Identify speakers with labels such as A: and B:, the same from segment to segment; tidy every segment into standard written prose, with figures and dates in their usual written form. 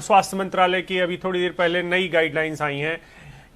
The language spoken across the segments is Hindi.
A: स्वास्थ्य मंत्रालय की अभी थोड़ी देर पहले नई गाइडलाइंस आई हैं।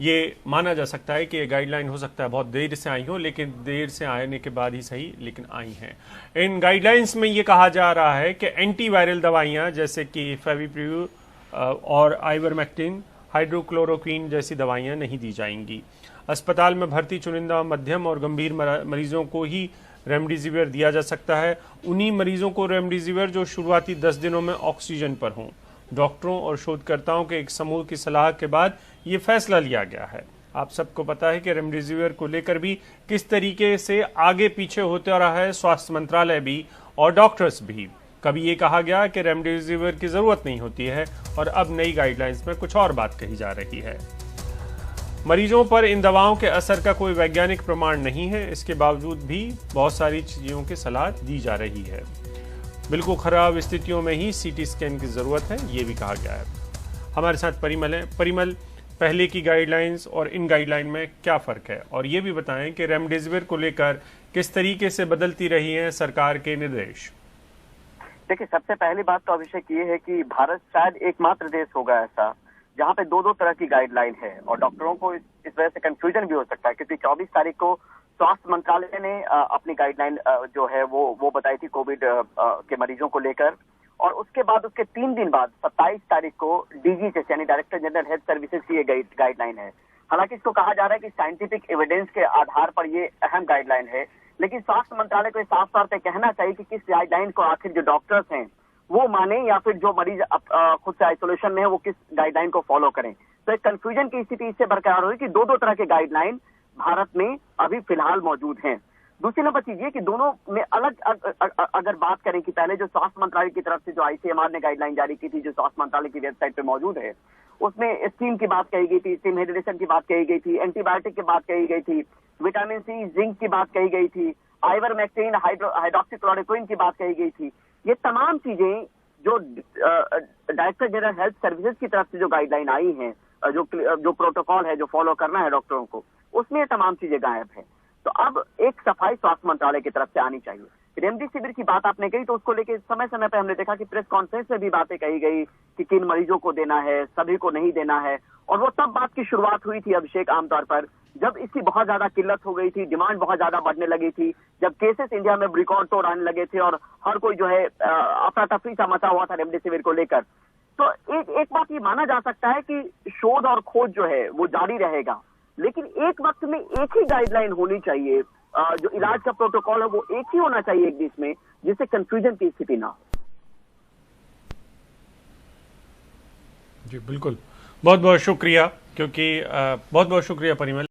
A: ये माना जा सकता है कि ये गाइडलाइन हो सकता है बहुत देर से आई हो, लेकिन देर से आने के बाद ही सही, लेकिन आई हैं। इन गाइडलाइंस में ये कहा जा रहा है कि एंटीवायरल दवाइयां जैसे कि फेविपिराविर और आइवरमेक्टिन, हाइड्रोक्लोरोक्वीन जैसी दवाइयां नहीं दी जाएंगी। अस्पताल में भर्ती चुनिंदा मध्यम और गंभीर मरीजों को ही रेमडेसिविर दिया जा सकता है। उन्हीं मरीजों को रेमडेसिविर जो शुरुआती 10 दिनों में ऑक्सीजन पर हों। डॉक्टरों और शोधकर्ताओं के एक समूह की सलाह के बाद ये फैसला लिया गया है। आप सबको पता है कि रेमडेसिविर को लेकर भी किस तरीके से आगे पीछे होता रहा है स्वास्थ्य मंत्रालय भी और डॉक्टर्स भी। कभी ये कहा गया कि रेमडेसिविर की जरूरत नहीं होती है और अब नई गाइडलाइंस में कुछ और बात कही जा रही है। मरीजों पर इन दवाओं के असर का कोई वैज्ञानिक प्रमाण नहीं है, इसके बावजूद भी बहुत सारी चीजों की सलाह दी जा रही है। बिल्कुल खराब स्थितियों में ही सीटी स्कैन की जरूरत है, ये भी कहा गया है। हमारे साथ परिमल है। परिमल, पहले की गाइडलाइंस और इन गाइडलाइन में क्या फर्क है, और ये भी बताएं कि रेमडेसिविर को लेकर किस तरीके से बदलती रही हैं सरकार के निर्देश।
B: देखिए, सबसे पहली बात तो अभिषेक ये है कि भारत शायद एकमात्र देश होगा ऐसा जहां पे दो तरह की गाइडलाइन है, और डॉक्टरों को इस वजह से कंफ्यूजन भी हो सकता है, क्योंकि 24 तारीख को स्वास्थ्य मंत्रालय ने अपनी गाइडलाइन जो है वो बताई थी कोविड के मरीजों को लेकर, और उसके बाद उसके 3 दिन बाद 27 तारीख को डीजीएचएस यानी डायरेक्टर जनरल हेल्थ सर्विसेज की ये गाइडलाइन है। हालांकि इसको कहा जा रहा है कि साइंटिफिक एविडेंस के आधार पर ये अहम गाइडलाइन है, लेकिन स्वास्थ्य मंत्रालय को साफ तौर पर कहना चाहिए कि किस गाइडलाइन को आखिर जो डॉक्टर्स हैं वो माने, या फिर जो मरीज खुद से आइसोलेशन में है वो किस गाइडलाइन को फॉलो करें। तो एक कंफ्यूजन की स्थिति इससे बरकरार हुई कि दो तरह के गाइडलाइन भारत में अभी फिलहाल मौजूद हैं। दूसरी नंबर चीज ये कि दोनों में अलग अगर बात करें कि पहले जो स्वास्थ्य मंत्रालय की तरफ से जो आईसीएमआर ने गाइडलाइन जारी की थी, जो स्वास्थ्य मंत्रालय की वेबसाइट पे मौजूद है, उसमें स्टीम की बात कही गई थी, स्टीम हाइड्रेशन की बात कही गई थी, एंटीबायोटिक की बात कही गई थी, विटामिन सी, जिंक की बात कही गई थी, आइवरमेक्टिन, हाइड्रोक्सीक्लोरोक्विन की बात कही गई थी। ये तमाम चीजें जो डायरेक्टर जनरल हेल्थ सर्विसेज की तरफ से जो गाइडलाइन आई हैं, जो प्रोटोकॉल है जो फॉलो करना है डॉक्टरों को, उसमें तमाम चीजें गायब है। तो अब एक सफाई स्वास्थ्य मंत्रालय की तरफ से आनी चाहिए। रेमडेसिविर की बात आपने कही, तो उसको लेके समय समय पे हमने देखा कि प्रेस कॉन्फ्रेंस में भी बातें कही गई कि किन मरीजों को देना है, सभी को नहीं देना है, और वो तब बात की शुरुआत हुई थी अभिषेक आमतौर पर जब इसकी बहुत ज्यादा किल्लत हो गई थी, डिमांड बहुत ज्यादा बढ़ने लगी थी, जब केसेस इंडिया में रिकॉर्ड तोड़ आने लगे थे और हर कोई जो है अफरा तफरी सा मचा हुआ था रेमडेसिविर को लेकर। तो एक बात ये माना जा सकता है कि शोध और खोज जो है वो जारी रहेगा, लेकिन एक वक्त में एक ही गाइडलाइन होनी चाहिए, जो इलाज का प्रोटोकॉल है वो एक ही होना चाहिए एक देश में, जिससे कंफ्यूजन की स्थिति ना हो।
A: जी बिल्कुल, बहुत बहुत शुक्रिया, क्योंकि बहुत बहुत शुक्रिया परिमल।